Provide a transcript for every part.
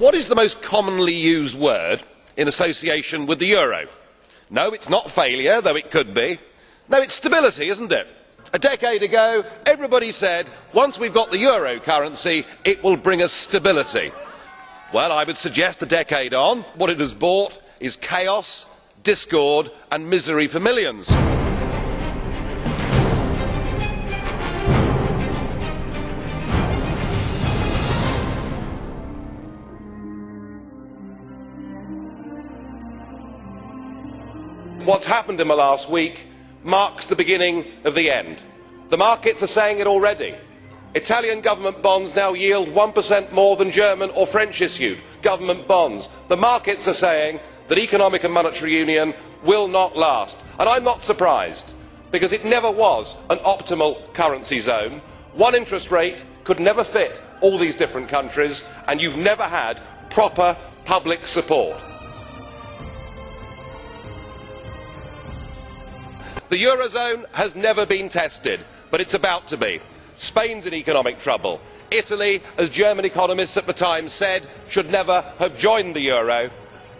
What is the most commonly used word in association with the euro? No, it's not failure, though it could be. No, it's stability, isn't it? A decade ago, everybody said, once we've got the euro currency, it will bring us stability. Well, I would suggest a decade on, what it has brought is chaos, discord and misery for millions. What's happened in the last week marks the beginning of the end. The markets are saying it already. Italian government bonds now yield 1% more than German or French issued government bonds. The markets are saying that economic and monetary union will not last. And I'm not surprised, because it never was an optimal currency zone. One interest rate could never fit all these different countries, and you've never had proper public support. The eurozone has never been tested, but it's about to be. Spain's in economic trouble. Italy, as German economists at the time said, should never have joined the euro.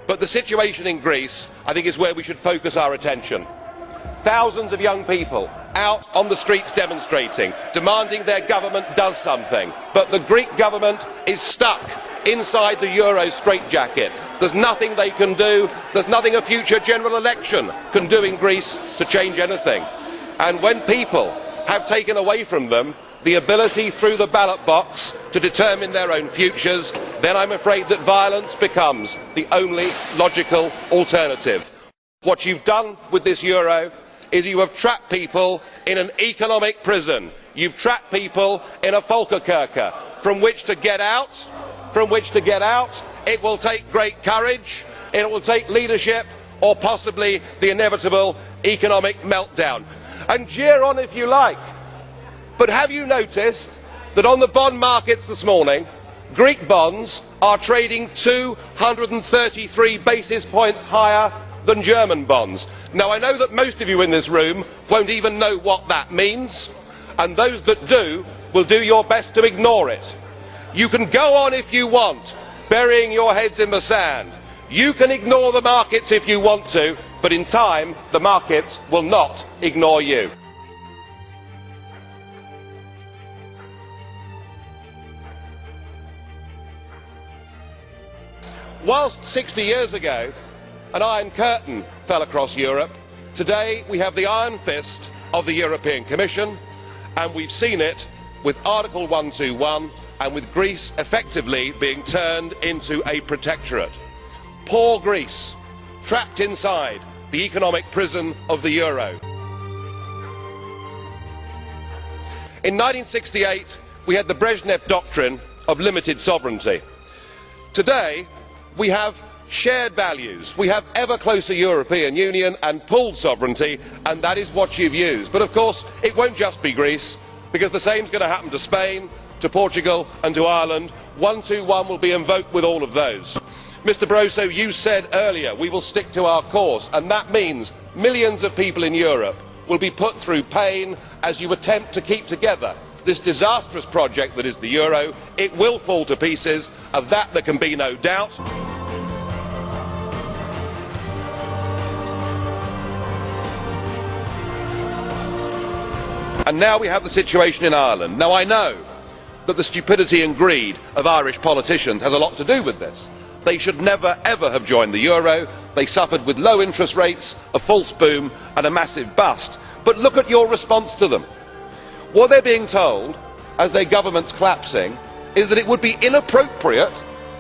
But the situation in Greece, I think, is where we should focus our attention. Thousands of young people out on the streets demonstrating, demanding their government does something. But the Greek government is stuck inside the euro straitjacket. There's nothing they can do. There's nothing a future general election can do in Greece to change anything. And when people have taken away from them the ability through the ballot box to determine their own futures, then I'm afraid that violence becomes the only logical alternative. What you've done with this euro is you have trapped people in an economic prison. You've trapped people in a Volkerkerker from which to get out. It will take great courage, it will take leadership, or possibly the inevitable economic meltdown. And jeer on if you like, but have you noticed that on the bond markets this morning, Greek bonds are trading 233 basis points higher than German bonds? Now, I know that most of you in this room won't even know what that means, and those that do will do your best to ignore it. You can go on if you want, burying your heads in the sand. You can ignore the markets if you want to, but in time the markets will not ignore you. Whilst 60 years ago an iron curtain fell across Europe, today we have the iron fist of the European Commission, and we've seen it with Article 121 and with Greece effectively being turned into a protectorate. Poor Greece, trapped inside the economic prison of the euro. In 1968 we had the Brezhnev doctrine of limited sovereignty. Today we have shared values, we have ever closer European Union and pooled sovereignty, and that is what you've used. But of course it won't just be Greece, because the same is going to happen to Spain, to Portugal and to Ireland. 121 will be invoked with all of those. Mr Barroso, you said earlier we will stick to our course, and that means millions of people in Europe will be put through pain as you attempt to keep together this disastrous project that is the euro. It will fall to pieces, of that there can be no doubt. And now we have the situation in Ireland. Now, I know that the stupidity and greed of Irish politicians has a lot to do with this. They should never ever have joined the euro. They suffered with low interest rates, a false boom and a massive bust. But look at your response to them. What they're being told, as their government's collapsing, is that it would be inappropriate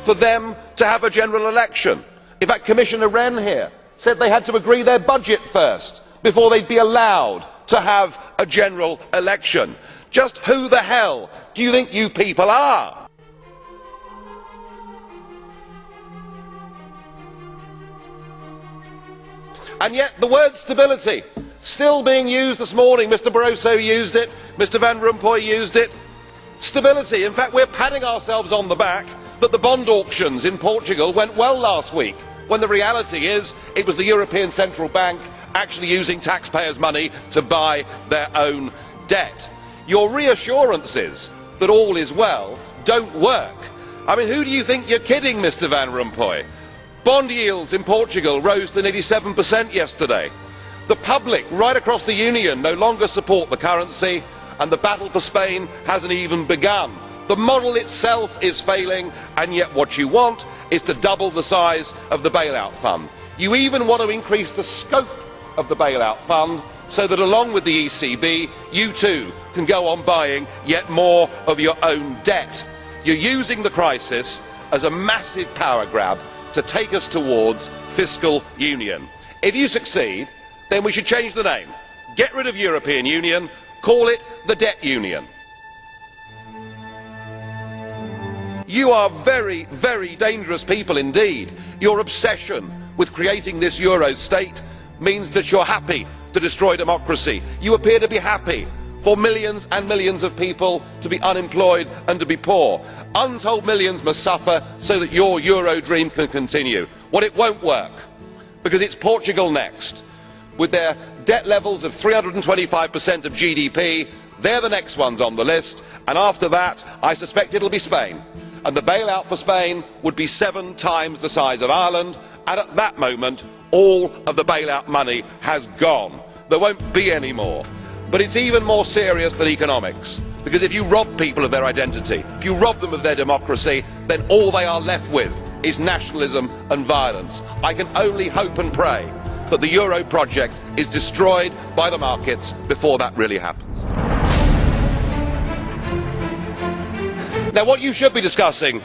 for them to have a general election. In fact, Commissioner Wren here said they had to agree their budget first before they'd be allowed to have a general election. Just who the hell do you think you people are? And yet the word stability still being used this morning. Mr Barroso used it, Mr Van Rompuy used it. Stability. In fact, we're patting ourselves on the back that the bond auctions in Portugal went well last week, when the reality is it was the European Central Bank actually using taxpayers' money to buy their own debt. Your reassurances that all is well don't work, I mean, who do you think you're kidding, Mr Van Rompuy? Bond yields in Portugal rose to nearly 7% yesterday. The public right across the Union no longer support the currency, and the battle for Spain hasn't even begun. The model itself is failing, and yet what you want is to double the size of the bailout fund. You even want to increase the scope of the bailout fund so that along with the ECB, you too can go on buying yet more of your own debt. You're using the crisis as a massive power grab to take us towards fiscal union. If you succeed, then we should change the name. Get rid of European Union, call it the Debt Union. You are very, very dangerous people indeed. Your obsession with creating this Euro state means that you're happy to destroy democracy. You appear to be happy for millions and millions of people to be unemployed and to be poor. Untold millions must suffer so that your Euro dream can continue. Well, it won't work, because it's Portugal next. With their debt levels of 325% of GDP, they're the next ones on the list, and after that I suspect it'll be Spain. And the bailout for Spain would be 7 times the size of Ireland, and at that moment all of the bailout money has gone. There won't be any more. But it's even more serious than economics, because if you rob people of their identity, if you rob them of their democracy, then all they are left with is nationalism and violence. I can only hope and pray that the Euro project is destroyed by the markets before that really happens. Now, what you should be discussing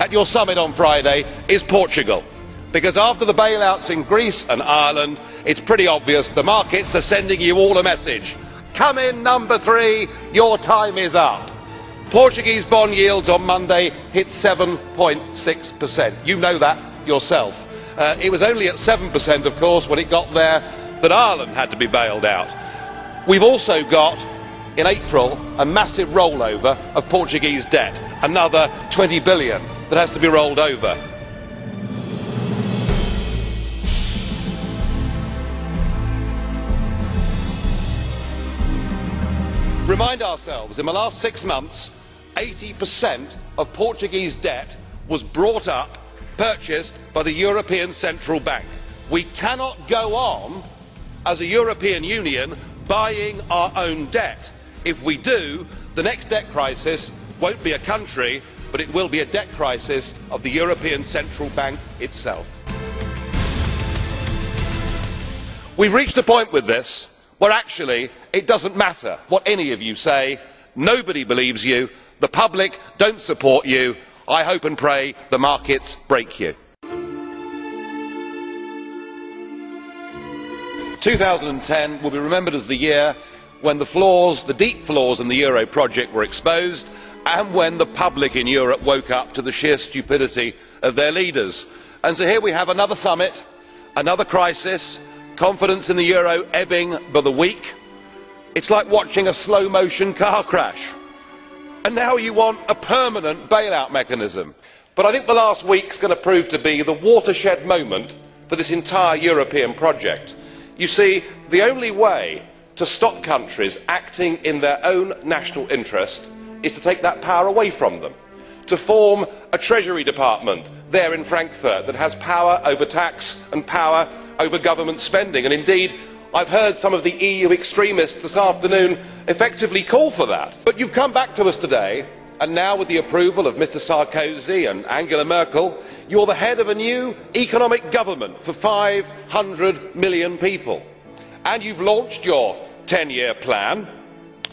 at your summit on Friday is Portugal, because after the bailouts in Greece and Ireland, it's pretty obvious the markets are sending you all a message. Come in, number 3, your time is up. Portuguese bond yields on Monday hit 7.6%. You know that yourself. It was only at 7%, of course, when it got there that Ireland had to be bailed out. We've also got, in April, a massive rollover of Portuguese debt, another 20 billion that has to be rolled over. Remind ourselves, in the last 6 months, 80% of Portuguese debt was brought up, purchased by the European Central Bank. We cannot go on as a European Union buying our own debt. If we do, the next debt crisis won't be a country, but it will be a debt crisis of the European Central Bank itself. We've reached a point with this where actually it doesn't matter what any of you say. Nobody believes you. The public don't support you. I hope and pray the markets break you. 2010 will be remembered as the year when the deep flaws in the Euro project were exposed, and when the public in Europe woke up to the sheer stupidity of their leaders. And so here we have another summit, another crisis, confidence in the euro ebbing by the week. It's like watching a slow motion car crash. And now you want a permanent bailout mechanism. But I think the last week's going to prove to be the watershed moment for this entire European project. You see, the only way to stop countries acting in their own national interest is to take that power away from them, to form a Treasury Department there in Frankfurt that has power over tax and power over government spending. And indeed, I've heard some of the EU extremists this afternoon effectively call for that. But you've come back to us today, and now with the approval of Mr Sarkozy and Angela Merkel, you're the head of a new economic government for 500 million people. And you've launched your 10-year plan,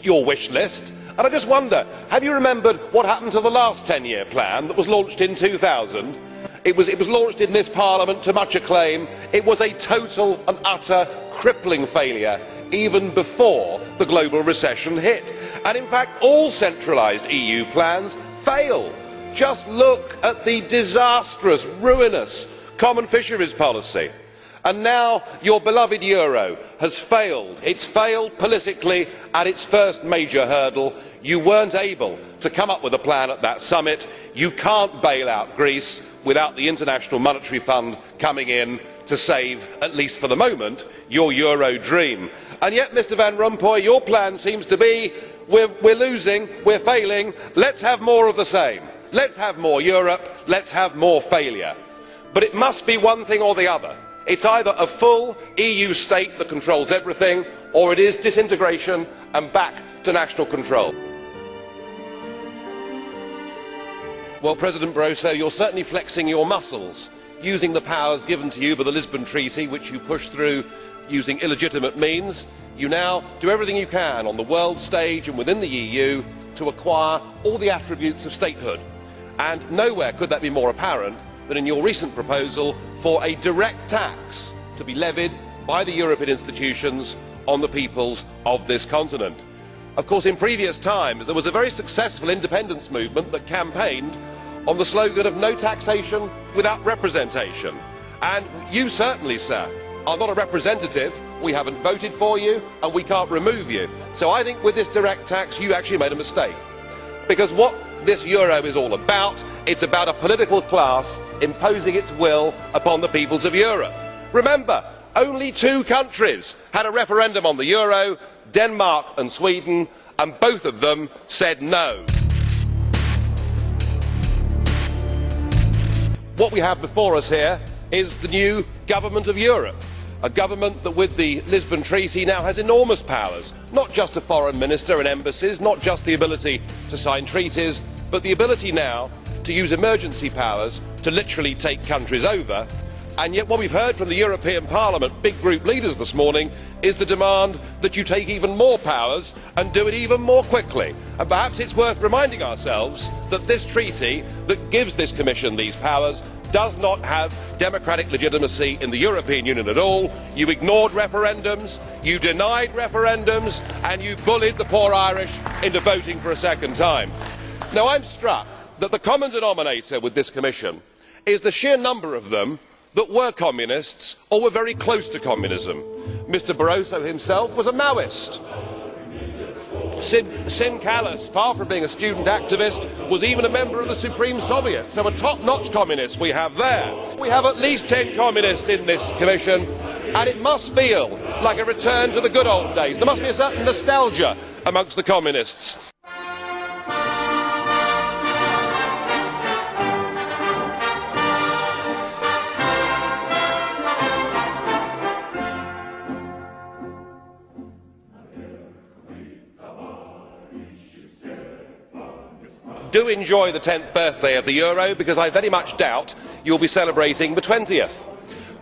your wish list. And I just wonder, have you remembered what happened to the last 10-year plan that was launched in 2000? It was launched in this Parliament to much acclaim. It was a total and utter crippling failure even before the global recession hit. And in fact, all centralised EU plans fail. Just look at the disastrous, ruinous common fisheries policy. And now your beloved euro has failed. It's failed politically at its first major hurdle. You weren't able to come up with a plan at that summit. You can't bail out Greece without the International Monetary Fund coming in to save, at least for the moment, your euro dream. And yet, Mr Van Rompuy, your plan seems to be we're losing, we're failing, let's have more of the same. let's have more Europe, let's have more failure. But it must be one thing or the other. It's either a full EU state that controls everything, or it is disintegration and back to national control. Well, President Barroso, you're certainly flexing your muscles, using the powers given to you by the Lisbon Treaty, which you pushed through using illegitimate means. You now do everything you can on the world stage and within the EU to acquire all the attributes of statehood. And nowhere could that be more apparent than in your recent proposal for a direct tax to be levied by the European institutions on the peoples of this continent. Of course, in previous times there was a very successful independence movement that campaigned on the slogan of no taxation without representation. And you certainly, sir, are not a representative. We haven't voted for you and we can't remove you. So I think with this direct tax you actually made a mistake. Because what this euro is all about, it's about a political class imposing its will upon the peoples of Europe. Remember, only 2 countries had a referendum on the euro, Denmark and Sweden, and both of them said no. What we have before us here is the new government of Europe. A government that with the Lisbon Treaty now has enormous powers, not just a foreign minister and embassies, not just the ability to sign treaties, but the ability now to use emergency powers to literally take countries over. And yet what we've heard from the European Parliament big group leaders this morning is the demand that you take even more powers and do it even more quickly. And perhaps it's worth reminding ourselves that this treaty that gives this Commission these powers does not have democratic legitimacy in the European Union at all. You ignored referendums, you denied referendums, and you bullied the poor Irish into voting for a second time. Now I'm struck that the common denominator with this Commission is the sheer number of them that were communists or were very close to communism. Mr Barroso himself was a Maoist. Sim Kallas, far from being a student activist, was even a member of the Supreme Soviet. So a top-notch communist we have there. We have at least 10 communists in this Commission, and it must feel like a return to the good old days. There must be a certain nostalgia amongst the communists. Do enjoy the 10th birthday of the euro, because I very much doubt you'll be celebrating the 20th.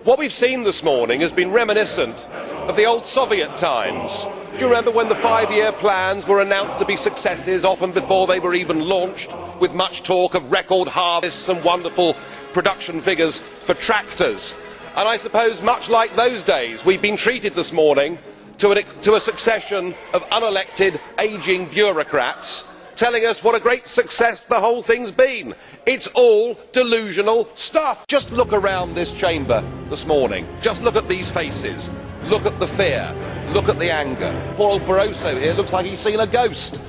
What we've seen this morning has been reminiscent of the old Soviet times. Do you remember when the 5-year plans were announced to be successes, often before they were even launched, with much talk of record harvests and wonderful production figures for tractors? And I suppose, much like those days, we've been treated this morning to a succession of unelected, ageing bureaucrats telling us what a great success the whole thing's been. It's all delusional stuff. Just look around this chamber this morning. Just look at these faces. Look at the fear. Look at the anger. Poor old Barroso here looks like he's seen a ghost.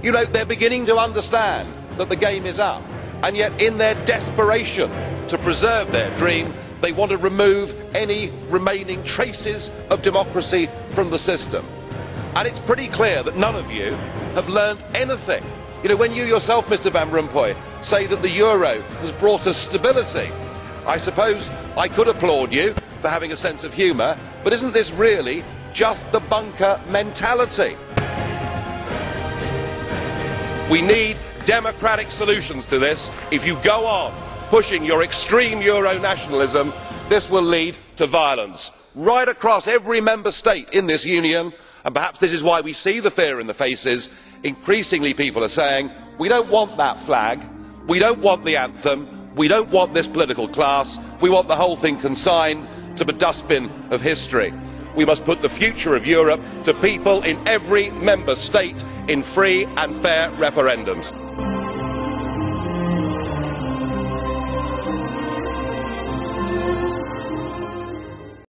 You know, they're beginning to understand that the game is up. And yet in their desperation to preserve their dream, they want to remove any remaining traces of democracy from the system. And it's pretty clear that none of you have learned anything. You know, when you yourself, Mr Van Rompuy, say that the euro has brought us stability, I suppose I could applaud you for having a sense of humour, but isn't this really just the bunker mentality? We need democratic solutions to this. If you go on pushing your extreme euro nationalism, this will lead to violence right across every member state in this union. And perhaps this is why we see the fear in the faces. Increasingly people are saying, we don't want that flag, we don't want the anthem, we don't want this political class, we want the whole thing consigned to the dustbin of history. We must put the future of Europe to people in every member state in free and fair referendums.